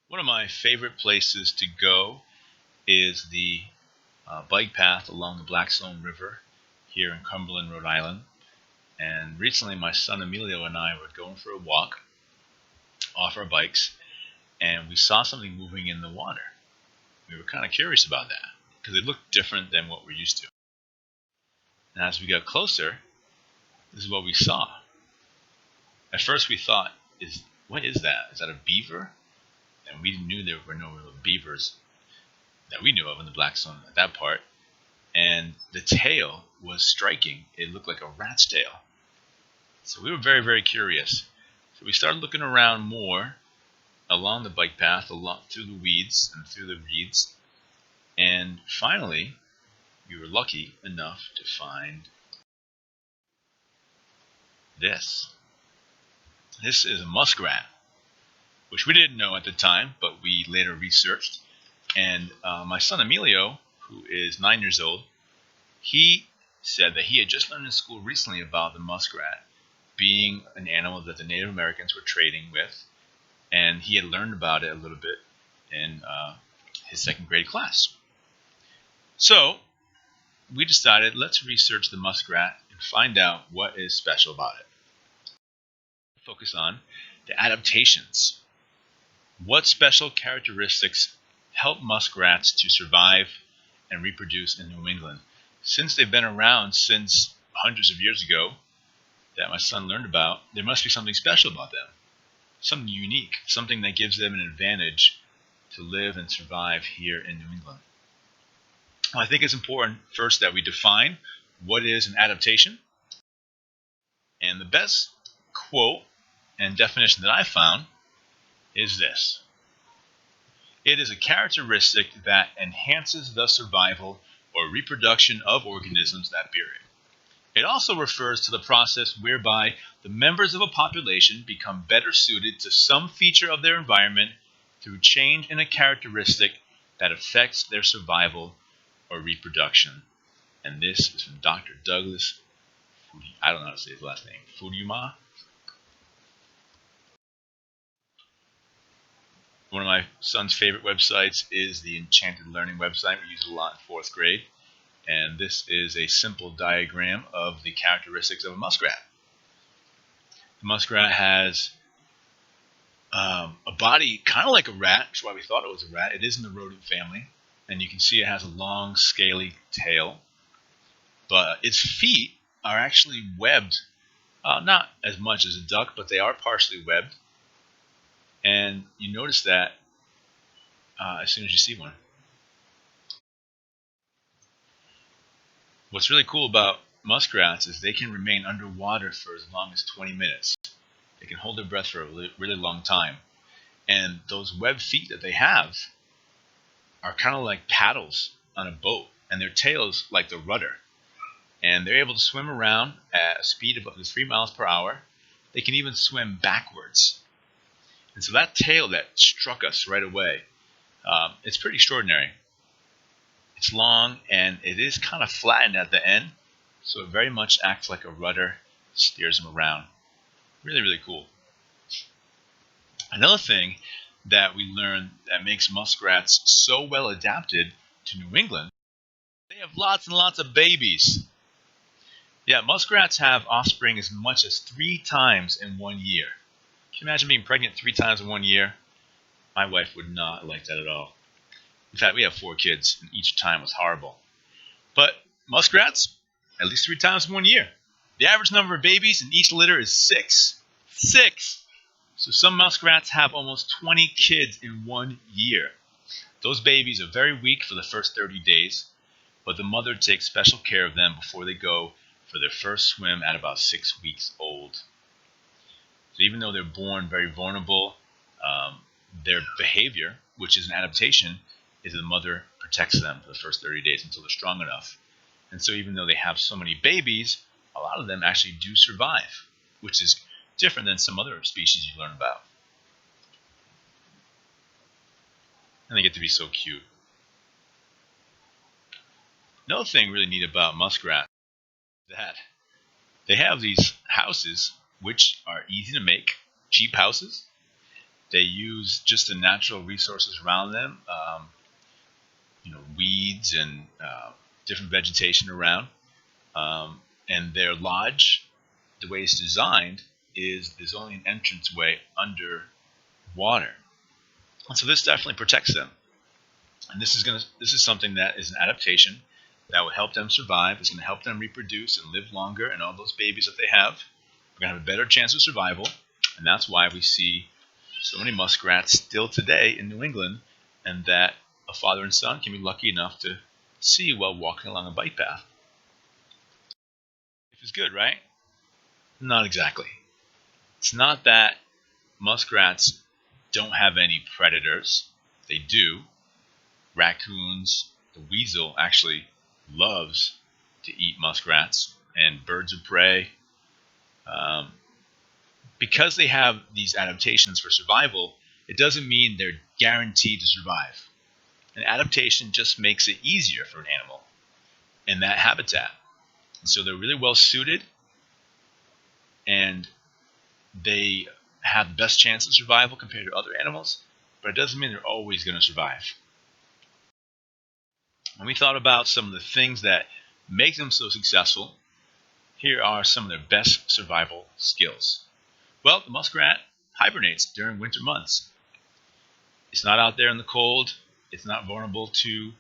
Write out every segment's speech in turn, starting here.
One of my favorite places to go is the bike path along the Blackstone River here in Cumberland, Rhode Island. And recently my son Emilio and I were going for a walk off our bikes, and we saw something moving in the water. We were kind of curious about that because it looked different than what we're used to. And as we got closer, this is what we saw. At first we thought, what is that? Is that a beaver? And we knew there were no real beavers that we knew of in the Blackstone at that part. And the tail was striking. It looked like a rat's tail. So we were very, very curious. So we started looking around more along the bike path, through the weeds and through the reeds. And finally, we were lucky enough to find this. This is a muskrat, which we didn't know at the time, but we later researched. And my son Emilio, who is 9 years old, he said that he had just learned in school recently about the muskrat being an animal that the Native Americans were trading with, and he had learned about it a little bit in his second grade class. So we decided, let's research the muskrat and find out what is special about it. Focus on the adaptations. What special characteristics help muskrats to survive and reproduce in New England? Since they've been around since hundreds of years ago that my son learned about, there must be something special about them, something unique, something that gives them an advantage to live and survive here in New England. Well, I think it's important first that we define what is an adaptation. And the best quote and definition that I found is this. It is a characteristic that enhances the survival or reproduction of organisms that bear it. It also refers to the process whereby the members of a population become better suited to some feature of their environment through change in a characteristic that affects their survival or reproduction. And this is from Dr. Douglas, I don't know how to say his last name, Fuyama. One of my son's favorite websites is the Enchanted Learning website. We use it a lot in 4th grade. And this is a simple diagram of the characteristics of a muskrat. The muskrat has a body kind of like a rat. That's why we thought it was a rat. It is in the rodent family. And you can see it has a long, scaly tail. But its feet are actually webbed. Not as much as a duck, but they are partially webbed. And you notice that as soon as you see one. What's really cool about muskrats is they can remain underwater for as long as 20 minutes. They can hold their breath for a really long time. And those webbed feet that they have are kind of like paddles on a boat, and their tails like the rudder. And they're able to swim around at a speed of up to 3 miles per hour. They can even swim backwards. And so that tail that struck us right away, it's pretty extraordinary. It's long and it is kind of flattened at the end, so it very much acts like a rudder, steers them around. Really, really cool. Another thing that we learned that makes muskrats so well adapted to New England, they have lots and lots of babies. Yeah, muskrats have offspring as much as 3 times in 1 year. Can you imagine being pregnant 3 times in 1 year? My wife would not like that at all. In fact, we have 4 kids, and each time was horrible. But muskrats, at least 3 times in 1 year. The average number of babies in each litter is 6. 6! So some muskrats have almost 20 kids in 1 year. Those babies are very weak for the first 30 days, but the mother takes special care of them before they go for their first swim at about 6 weeks old. So even though they're born very vulnerable, their behavior, which is an adaptation, is that the mother protects them for the first 30 days until they're strong enough. And so even though they have so many babies, a lot of them actually do survive, which is different than some other species you learn about. And they get to be so cute. Another thing really neat about muskrats is that they have these houses which are easy to make, cheap houses, They use just the natural resources around them, weeds and different vegetation around. And their lodge, the way it's designed, is there's only an entranceway under water. And so this definitely protects them. And this is something that is an adaptation that will help them survive. It's going to help them reproduce and live longer, and all those babies that they have are going to have a better chance of survival. And that's why we see so many muskrats still today in New England, and that a father and son can be lucky enough to see while walking along a bike path. It's good, right? Not exactly. It's not that muskrats don't have any predators. They do. Raccoons, the weasel actually loves to eat muskrats, and birds of prey. Because they have these adaptations for survival, it doesn't mean they're guaranteed to survive. An adaptation just makes it easier for an animal in that habitat. And so they're really well suited, and they have the best chance of survival compared to other animals, but it doesn't mean they're always going to survive. When we thought about some of the things that make them so successful, here are some of their best survival skills. Well, the muskrat hibernates during winter months. It's not out there in the cold. It's not vulnerable to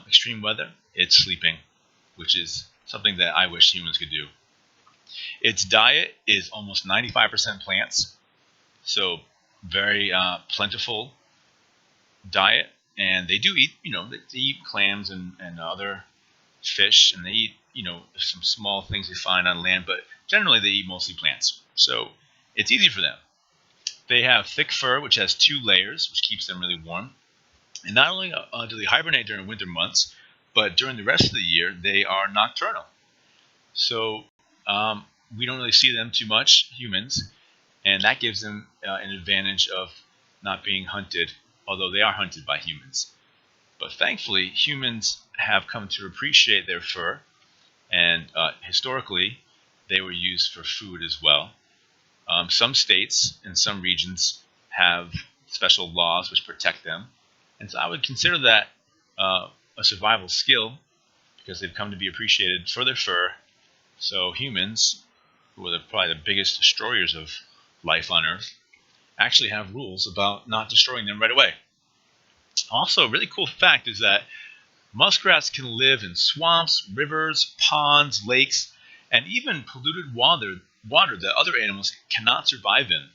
extreme weather. It's sleeping, which is something that I wish humans could do. Its diet is almost 95% plants, so very plentiful diet. And they do eat, they eat clams and other fish, and they eat, some small things they find on land, but generally they eat mostly plants. So it's easy for them. They have thick fur, which has 2 layers, which keeps them really warm. And not only do they hibernate during winter months, but during the rest of the year, they are nocturnal. So we don't really see them too much, humans, and that gives them an advantage of not being hunted, although they are hunted by humans. But thankfully, humans have come to appreciate their fur, and historically, they were used for food as well. Some states and some regions have special laws which protect them, and so I would consider that a survival skill, because they've come to be appreciated for their fur. So humans, who are probably the biggest destroyers of life on Earth, actually have rules about not destroying them right away. Also, a really cool fact is that muskrats can live in swamps, rivers, ponds, lakes, and even polluted water that other animals cannot survive in.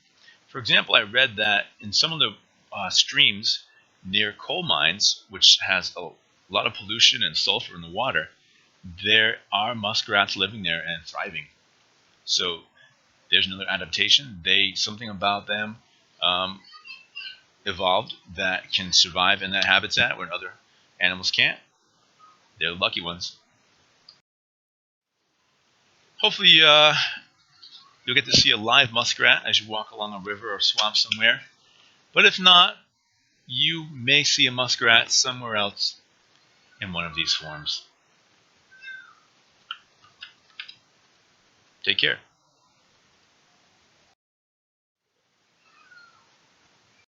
For example, I read that in some of the streams near coal mines, which has a lot of pollution and sulfur in the water, there are muskrats living there and thriving. So there's another adaptation. Something about them evolved that can survive in that habitat where other animals can't. They're the lucky ones. Hopefully you'll get to see a live muskrat as you walk along a river or swamp somewhere. But if not, you may see a muskrat somewhere else in one of these forms. Take care.